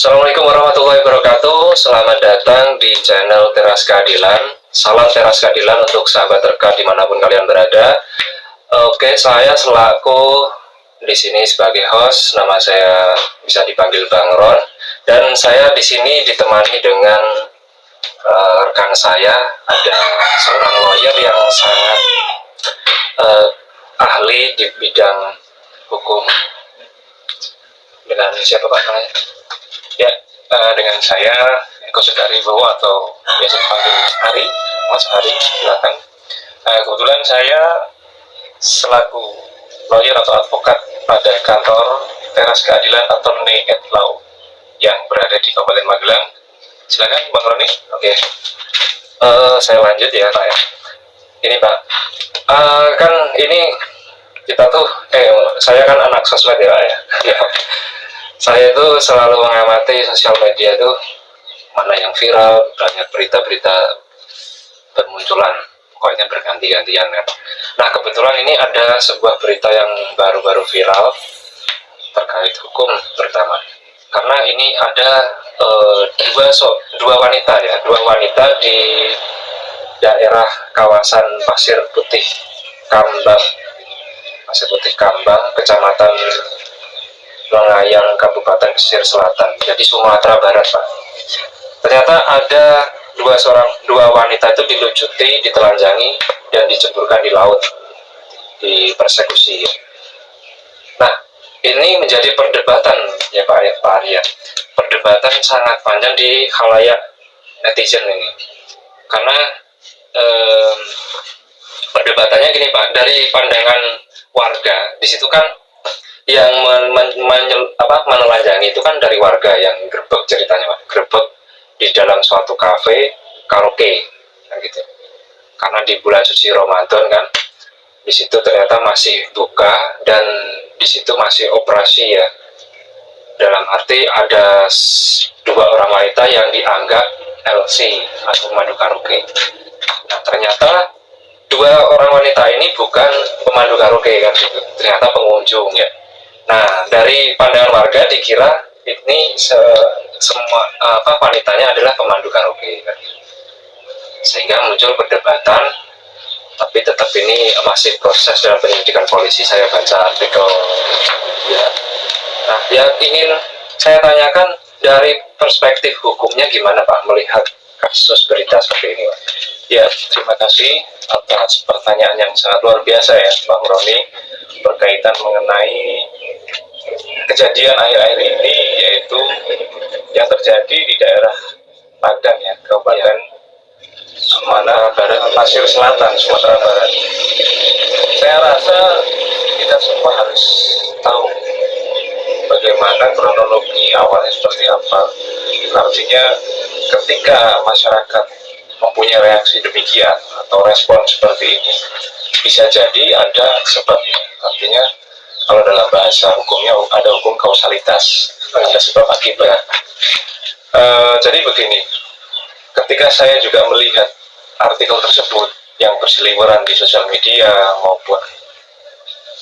Assalamualaikum warahmatullahi wabarakatuh. Selamat datang di channel Teras Keadilan. Salam Teras Keadilan untuk sahabat terdekat dimanapun kalian berada. Oke, saya selaku di sini sebagai host. Nama saya bisa dipanggil Bang Ron. Dan saya di sini ditemani dengan rekan saya. Ada seorang lawyer yang sangat ahli di bidang hukum. Dengan siapa Pak namanya? Ya, dengan saya Eko Sudaribowo atau biasa dipanggil Ari, Mas Ari, silakan. Kebetulan saya selaku lawyer atau advokat pada kantor Teras Keadilan Attorney at Law yang berada di Kabupaten Magelang. Silakan Bang Roni. Oke. Saya lanjut ya Pak ya. Ini Pak, kan ini kita tuh, saya kan anak sosmed ya Pak ya. Saya itu selalu mengamati sosial media itu mana yang viral, banyak berita-berita bermunculan, pokoknya berganti-gantian kan. Nah kebetulan ini ada sebuah berita yang baru-baru viral terkait hukum terutama, karena ini ada dua wanita di daerah kawasan Pasir Putih Kambang, Kecamatan Lengayang, Kabupaten Pesisir Selatan, jadi Sumatera Barat Pak. Ternyata ada dua wanita itu dilucuti, ditelanjangi, dan diceburkan di laut, dipersekusi. Nah, ini menjadi perdebatan ya Pak Arya. Perdebatan sangat panjang di khalayak netizen ini. Karena perdebatannya gini Pak, dari pandangan warga, di situ kan yang menelanjangi itu kan dari warga yang grebek ceritanya Pak. Grebek di dalam suatu kafe karaoke kan gitu. Karena di bulan suci Ramadan kan, di situ ternyata masih buka dan di situ masih operasi ya. Dalam arti ada dua orang wanita yang dianggap LC atau pemandu karaoke. Nah ternyata dua orang wanita ini bukan pemandu karaoke kan gitu. Ternyata pengunjung ya. Nah, dari pandangan warga dikira ini semua wanitanya adalah pemandu karaoke kan. Sehingga muncul perdebatan, tapi tetap ini masih proses dalam penyelidikan polisi. Saya baca artikel ya. Nah, yang ingin saya tanyakan dari perspektif hukumnya gimana Pak melihat kasus berita seperti ini Pak? Ya, terima kasih atas pertanyaan yang sangat luar biasa ya Bang Roni, berkaitan mengenai kejadian akhir-akhir ini, yaitu yang terjadi di daerah Padang ya, Kabupaten Sumatera Barat, Pasir Selatan, Sumatera Barat. Saya rasa kita semua harus tahu bagaimana kronologi awalnya seperti apa. Artinya ketika masyarakat mempunyai reaksi demikian atau respon seperti ini, bisa jadi ada sebabnya. Artinya kalau dalam bahasa hukumnya ada hukum kausalitas, ada sebab akibat. Jadi begini, ketika saya juga melihat artikel tersebut yang berseliweran di sosial media maupun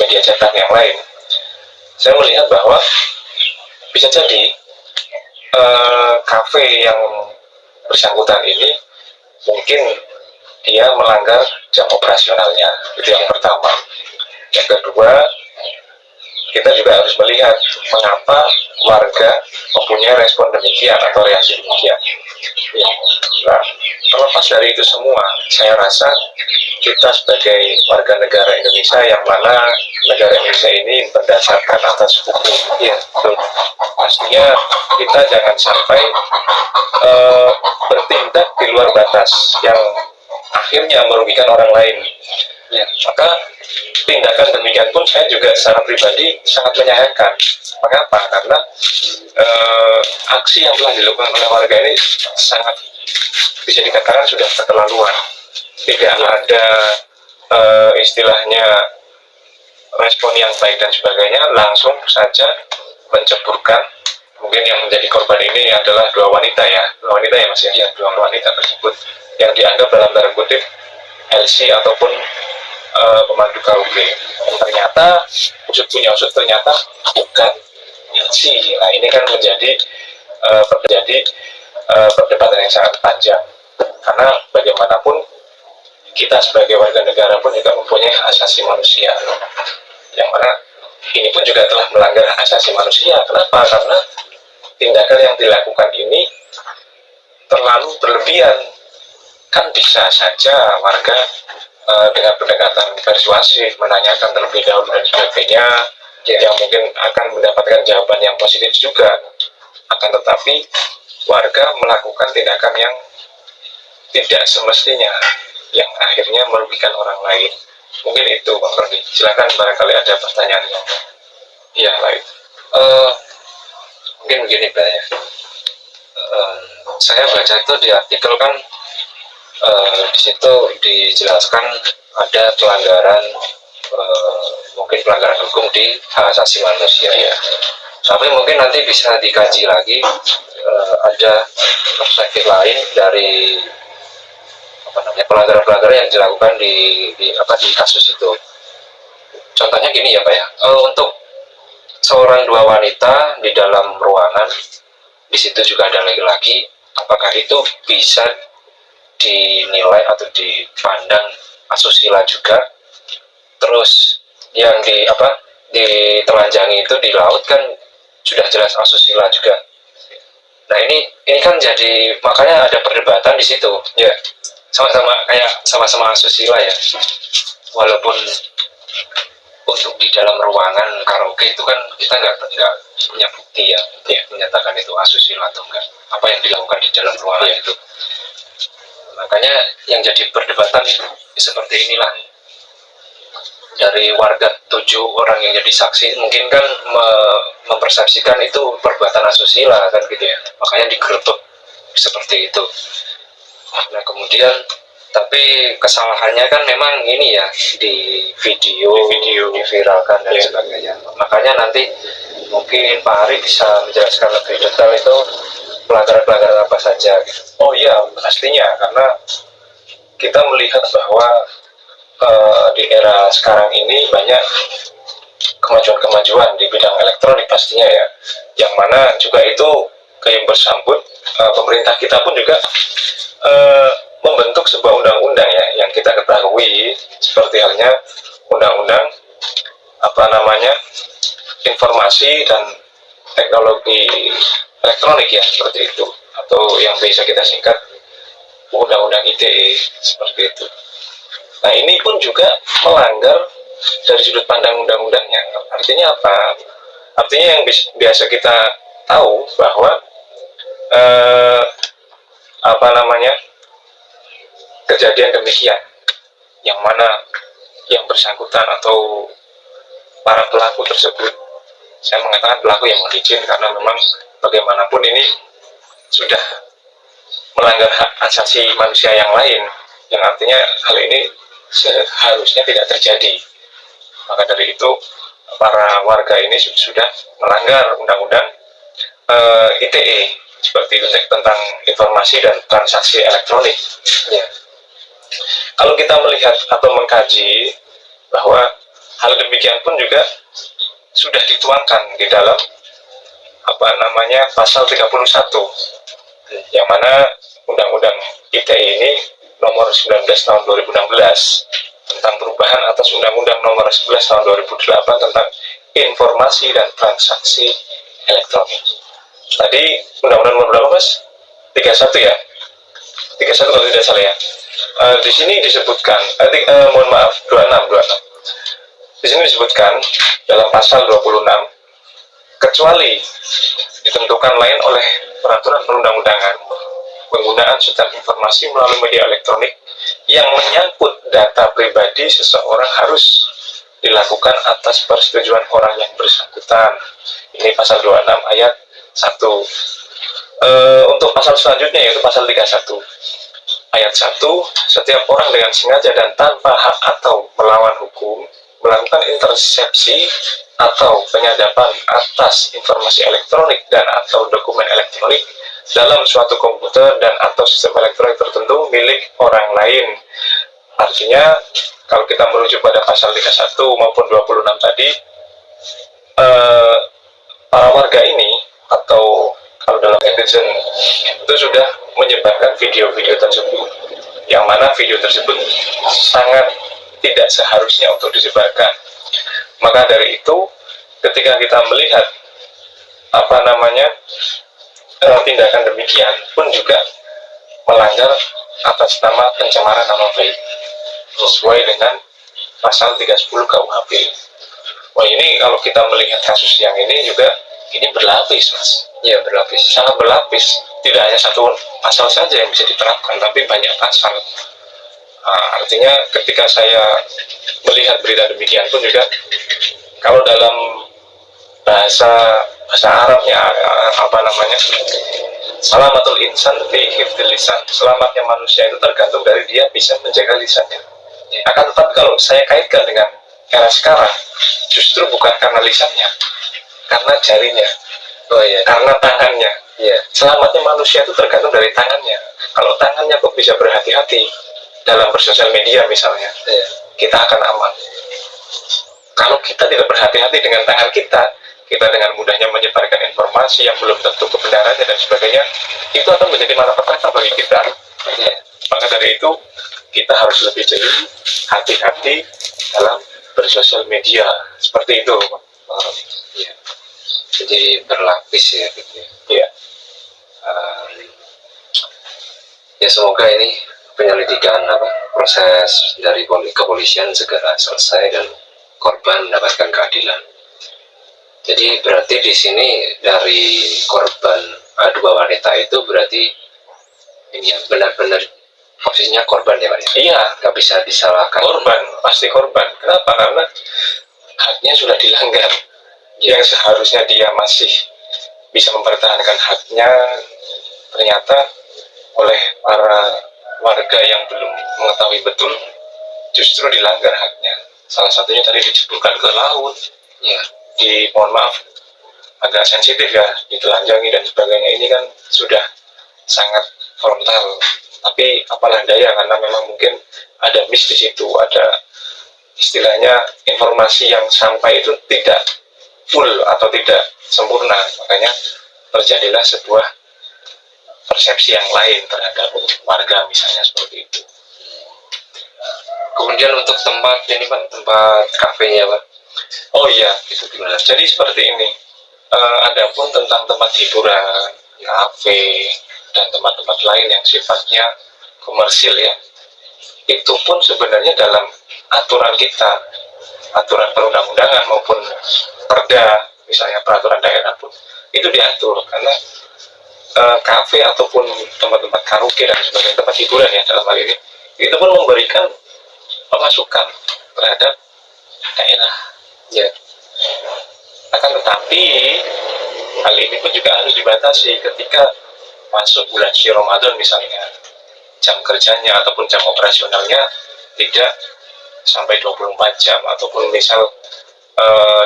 media cetak yang lain, saya melihat bahwa bisa jadi kafe yang bersangkutan ini mungkin dia melanggar jam operasionalnya. Itu yang pertama. Yang kedua, kita juga harus melihat mengapa warga mempunyai respon demikian atau reaksi demikian. Ya. Nah, terlepas dari itu semua, saya rasa kita sebagai warga negara Indonesia, yang mana negara Indonesia ini berdasarkan atas hukum, ya, pastinya kita jangan sampai bertindak di luar batas yang akhirnya merugikan orang lain. Ya, maka tindakan demikian pun saya juga secara pribadi sangat menyayangkan. Mengapa? Karena aksi yang telah dilakukan oleh warga ini sangat bisa dikatakan sudah keterlaluan. Tidak ada istilahnya respon yang baik dan sebagainya, langsung saja menceburkan. Mungkin yang menjadi korban ini adalah dua wanita ya Mas ya, dua wanita tersebut yang dianggap dalam tanda kutip LC ataupun pemandu karaoke. Ternyata usut punya usut, ternyata bukan LC. Nah ini kan menjadi terjadi perdebatan yang sangat panjang, karena bagaimanapun kita sebagai warga negara pun juga mempunyai hak asasi manusia, yang mana ini pun juga telah melanggar hak asasi manusia. Kenapa? Karena tindakan yang dilakukan ini terlalu berlebihan. Kan bisa saja warga dengan pendekatan persuasif menanyakan terlebih dahulu dan sebagainya, yang mungkin akan mendapatkan jawaban yang positif juga. Akan tetapi warga melakukan tindakan yang tidak semestinya, yang akhirnya merugikan orang lain. Mungkin itu Bang Roni. Silakan, barangkali ada pertanyaan yang lain. Mungkin begini Pak ya. Saya baca itu di artikel kan di situ dijelaskan ada pelanggaran, mungkin pelanggaran hukum di hak asasi manusia ya. Tapi mungkin nanti bisa dikaji lagi, ada perspektif lain dari pelanggaran-pelanggaran yang dilakukan di kasus itu. Contohnya gini ya Pak ya, untuk seorang dua wanita di dalam ruangan, di situ juga ada laki-laki, apakah itu bisa dinilai atau dipandang asusila juga? Terus yang ditelanjangi itu di laut kan sudah jelas asusila juga. Nah ini kan jadi, makanya ada perdebatan di situ ya, sama-sama asusila ya, walaupun untuk di dalam ruangan karaoke itu kan kita nggak punya bukti ya menyatakan itu asusila atau enggak, apa yang dilakukan di dalam ruangan itu. Makanya yang jadi perdebatan seperti inilah. Dari warga 7 orang yang jadi saksi mungkin kan mempersepsikan itu perbuatan asusila kan gitu ya, makanya digerebek seperti itu. Nah kemudian tapi kesalahannya kan memang ini ya, di video diviralkan dan sebagainya. Makanya nanti mungkin Pak Ari bisa menjelaskan lebih detail itu pelanggaran-pelanggaran apa saja gitu. Oh iya, pastinya, karena kita melihat bahwa di era sekarang ini banyak kemajuan-kemajuan di bidang elektronik pastinya ya, yang mana juga itu yang bersambut pemerintah kita pun juga membentuk sebuah undang-undang ya, yang kita ketahui seperti halnya undang-undang informasi dan teknologi elektronik ya, seperti itu, atau yang bisa kita singkat undang-undang ITE seperti itu. Nah ini pun juga melanggar dari sudut pandang undang-undangnya. Artinya apa? Artinya yang biasa kita tahu bahwa kejadian demikian, yang mana yang bersangkutan atau para pelaku tersebut, saya mengatakan pelaku yang mohon izin karena memang bagaimanapun ini sudah melanggar hak asasi manusia yang lain, yang artinya hal ini seharusnya tidak terjadi. Maka dari itu para warga ini sudah melanggar undang-undang ITE seperti itu, tentang informasi dan transaksi elektronik ya. Kalau kita melihat atau mengkaji bahwa hal demikian pun juga sudah dituangkan di dalam pasal 31, yang mana undang-undang ITE ini nomor 19 tahun 2016 tentang perubahan atas undang-undang nomor 11 tahun 2008 tentang informasi dan transaksi elektronik. Tadi undang-undang nomor berapa Mas? 31 ya? 31 kalau tidak salah ya. Di sini disebutkan, mohon maaf, 26. Di sini disebutkan dalam pasal 26, kecuali ditentukan lain oleh peraturan perundang-undangan, penggunaan sistem informasi melalui media elektronik yang menyangkut data pribadi seseorang harus dilakukan atas persetujuan orang yang bersangkutan. Ini pasal 26 ayat 1. Untuk pasal selanjutnya yaitu pasal 31 ayat 1, setiap orang dengan sengaja dan tanpa hak atau melawan hukum melakukan intersepsi atau penyadapan atas informasi elektronik dan atau dokumen elektronik dalam suatu komputer dan atau sistem elektronik tertentu milik orang lain. Artinya kalau kita merujuk pada pasal 31 maupun 26 tadi, para warga ini atau kalau dalam netizen itu sudah menyebarkan video-video tersebut, yang mana video tersebut sangat tidak seharusnya untuk disebarkan. Maka dari itu, ketika kita melihat tindakan demikian pun juga melanggar atas nama pencemaran nama baik sesuai dengan pasal 310 KUHP. Wah, ini kalau kita melihat kasus yang ini juga, ini berlapis, Mas. Ya, berlapis. Sangat berlapis. Tidak hanya satu pasal saja yang bisa diterapkan, tapi banyak pasal. Artinya ketika saya melihat berita demikian pun juga, kalau dalam bahasa Arabnya salamatul insan fi hifdzil lisan, selamatnya manusia itu tergantung dari dia bisa menjaga lisannya. Akan tetapi kalau saya kaitkan dengan era sekarang, justru bukan karena lisannya, karena jarinya, karena tangannya. Selamatnya manusia itu tergantung dari tangannya. Kalau tangannya kok bisa berhati-hati dalam bersosial media misalnya, kita akan aman. Kalau kita tidak berhati-hati dengan tangan kita dengan mudahnya menyebarkan informasi yang belum tentu kebenarannya dan sebagainya, itu akan menjadi malapetaka bagi kita. Maka dari itu, kita harus lebih jeli, hati-hati dalam bersosial media. Seperti itu. Jadi berlapis ya gitu. Ya semoga ini penyelidikan proses dari kepolisian segera selesai dan korban mendapatkan keadilan. Jadi berarti di sini dari korban dua wanita itu berarti ini ya benar-benar posisinya korban ya Pak? Iya, nggak bisa disalahkan. Korban, pasti korban. Kenapa? Karena haknya sudah dilanggar. Yang seharusnya dia masih bisa mempertahankan haknya, ternyata oleh para warga yang belum mengetahui betul, justru dilanggar haknya. Salah satunya tadi dijeburkan ke laut, mohon maaf, agak sensitif ya, ditelanjangi dan sebagainya. Ini kan sudah sangat frontal. Tapi apalah daya, karena memang mungkin ada miss di situ, ada istilahnya informasi yang sampai itu tidak full atau tidak sempurna, makanya terjadilah sebuah persepsi yang lain terhadap warga misalnya seperti itu. Kemudian untuk tempat ini Pak, tempat kafenya Pak. Oh iya, itu gimana? Jadi seperti ini. Adapun tentang tempat hiburan, kafe, dan tempat-tempat lain yang sifatnya komersil ya, itu pun sebenarnya dalam aturan kita, aturan perundang-undangan maupun perda, misalnya peraturan daerah pun itu diatur, karena kafe ataupun tempat-tempat karaoke dan sebagainya, tempat hiburan ya dalam hal ini, itu pun memberikan pemasukan terhadap daerah. Akan tetapi hal ini pun juga harus dibatasi ketika masuk bulan suci Ramadan misalnya, jam kerjanya ataupun jam operasionalnya tidak sampai 24 jam, ataupun misal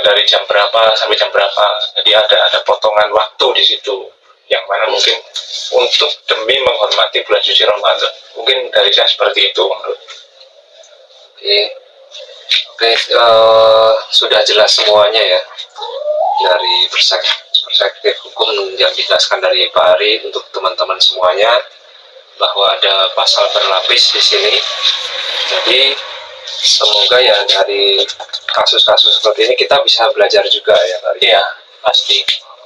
dari jam berapa sampai jam berapa, jadi ada potongan waktu di situ, yang mana mungkin untuk demi menghormati bulan suci Ramadan. Mungkin dari saya seperti itu menurut. Oke, sudah jelas semuanya ya dari perspektif hukum yang dijelaskan dari Pak Ari untuk teman-teman semuanya, bahwa ada pasal berlapis di sini. Jadi semoga ya dari kasus-kasus seperti ini kita bisa belajar juga ya Pak Ari. Iya, pasti.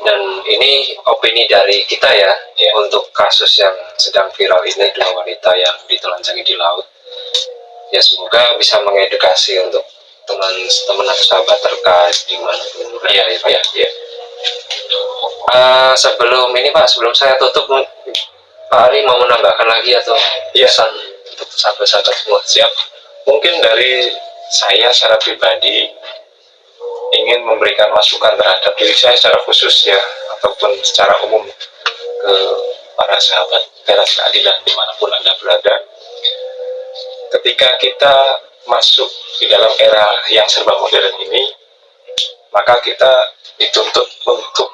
Dan ini opini dari kita ya, untuk kasus yang sedang viral ini, dua wanita yang ditelanjangi di laut. Ya semoga bisa mengedukasi untuk teman-teman atau sahabat terkait dimanapun berada ya Pak. Sebelum ini Pak, sebelum saya tutup, Pak Ari mau menambahkan lagi atau pesan untuk sahabat-sahabat semua? Siap. Mungkin dari saya secara pribadi ingin memberikan masukan terhadap diri saya secara khusus ya, ataupun secara umum ke para sahabat teras keadilan dimanapun Anda berada. Ketika kita masuk di dalam era yang serba modern ini, maka kita dituntut untuk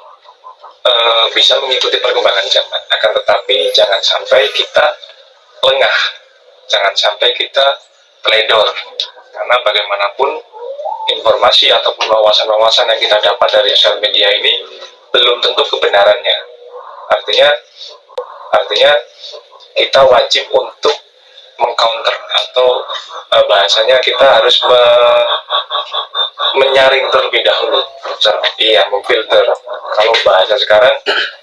bisa mengikuti perkembangan zaman. Akan tetapi jangan sampai kita lengah, jangan sampai kita teledor, karena bagaimanapun informasi ataupun wawasan-wawasan yang kita dapat dari sosial media ini belum tentu kebenarannya. Artinya kita wajib untuk mengcounter atau bahasanya kita harus menyaring terlebih dahulu. Iya, memfilter. Kalau bahasa sekarang,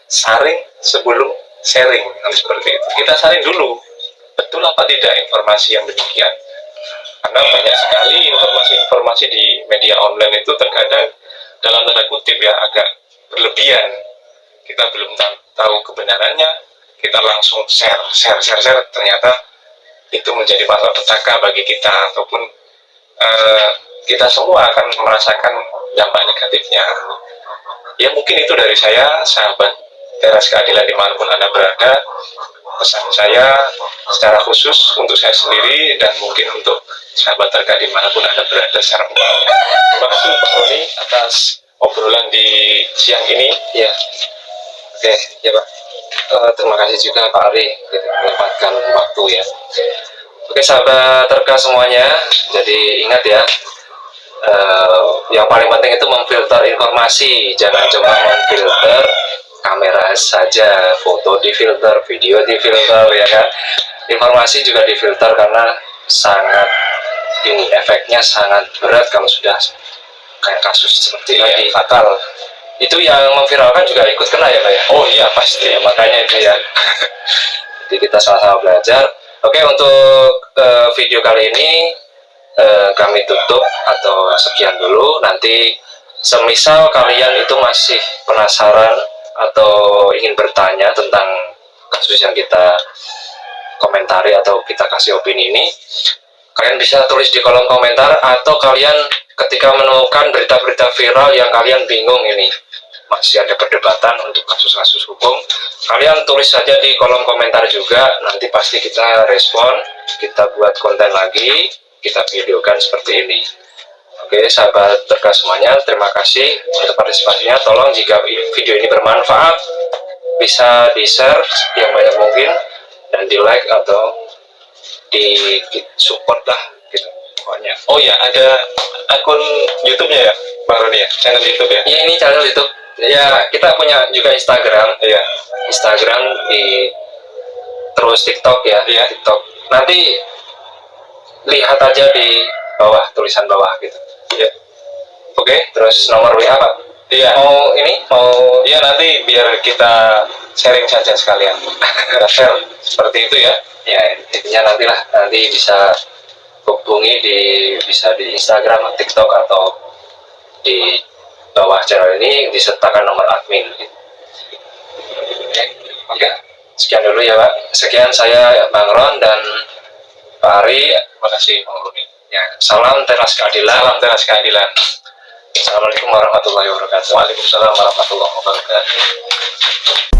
saring sebelum sharing, seperti itu. Kita saring dulu, betul apa tidak informasi yang demikian. Karena banyak sekali informasi-informasi di media online itu terkadang dalam tanda kutip ya agak berlebihan. Kita belum tahu kebenarannya, kita langsung share, ternyata itu menjadi malapetaka bagi kita, ataupun kita semua akan merasakan dampak negatifnya. Ya mungkin itu dari saya, sahabat Teras Keadilan dimanapun Anda berada. Pesan saya secara khusus untuk saya sendiri dan mungkin untuk sahabat terkait dimanapun Anda berada secara umum. Terima kasih Pak Roni atas obrolan di siang ini. Ya, oke, ya Pak. Terima kasih juga Pak Ari menyempatkan waktu ya. Oke sahabat Terka semuanya, jadi ingat ya, yang paling penting itu memfilter informasi, jangan cuma memfilter kamera saja, foto difilter, video difilter ya kan. Informasi juga difilter karena sangat ini efeknya sangat berat kalau sudah kayak kasus seperti tadi fatal. Itu yang memviralkan juga ikut kena ya Pak ya? Oh iya pasti, ya, makanya itu ya. Jadi kita sama-sama belajar. Oke, untuk video kali ini kami tutup atau sekian dulu. Nanti semisal kalian itu masih penasaran atau ingin bertanya tentang kasus yang kita komentari atau kita kasih opini ini, kalian bisa tulis di kolom komentar, atau kalian ketika menemukan berita-berita viral yang kalian bingung ini masih ada perdebatan untuk kasus-kasus hukum, kalian tulis saja di kolom komentar juga, nanti pasti kita respon, kita buat konten lagi, kita videokan seperti ini. Oke sahabat Terka semuanya, terima kasih untuk partisipasinya. Tolong jika video ini bermanfaat, bisa di share yang banyak mungkin, dan di like atau di support lah gitu pokoknya. Oh ya, ada akun YouTube-nya ya Bang Roni ya, channel YouTube ya? Iya, ini channel YouTube ya. Kita punya juga Instagram ya, Instagram terus TikTok ya, TikTok. Nanti lihat aja di bawah, tulisan bawah gitu ya. Oke, terus nomor WA Pak? Iya. Mau iya, nanti biar kita sharing saja sekalian. Kita share seperti itu ya. Ya intinya nanti bisa hubungi bisa di Instagram, TikTok, atau di bawah channel ini disertakan nomor admin. Oke. Sekian dulu ya Pak. Sekian saya Bang Ron dan Pak Ari. Terima kasih Bang Roni. Ya, salam Teras Keadilan. Salam Teras Keadilan. Assalamualaikum warahmatullahi wabarakatuh. Waalaikumsalam warahmatullahi wabarakatuh.